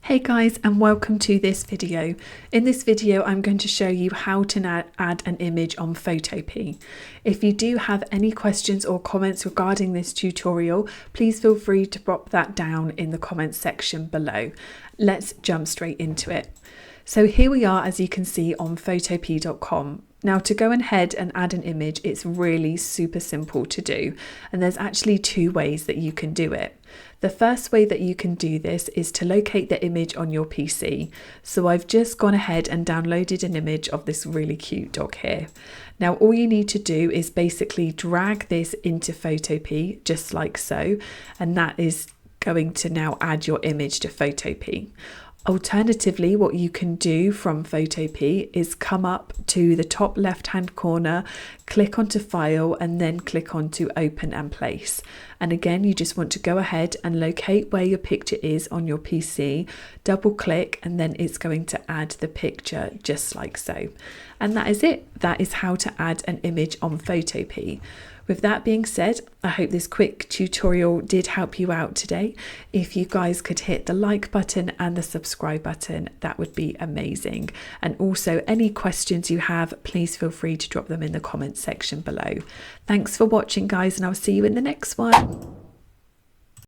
Hey guys, and welcome to this video. In this video I'm going to show you how to add an image on Photopea. If you do have any questions or comments regarding this tutorial, please feel free to drop that down in the comments section below. Let's jump straight into it. So here we are, as you can see, on photopea.com. Now, to go ahead and add an image, it's really super simple to do, and there's actually two ways that you can do it. The first way that you can do this is to locate the image on your PC. So I've just gone ahead and downloaded an image of this really cute dog here. Now all you need to do is basically drag this into Photopea, just like so, and that is going to now add your image to Photopea. Alternatively, what you can do from Photopea is come up to the top left hand corner, click onto File, and then click onto Open and Place. And again, you just want to go ahead and locate where your picture is on your PC, double click, and then it's going to add the picture just like so. And that is it. That is how to add an image on Photopea. With that being said, I hope this quick tutorial did help you out today. If you guys could hit the like button and the subscribe button, that would be amazing. And also, any questions you have, please feel free to drop them in the comments section below. Thanks for watching, guys, and I'll see you in the next one.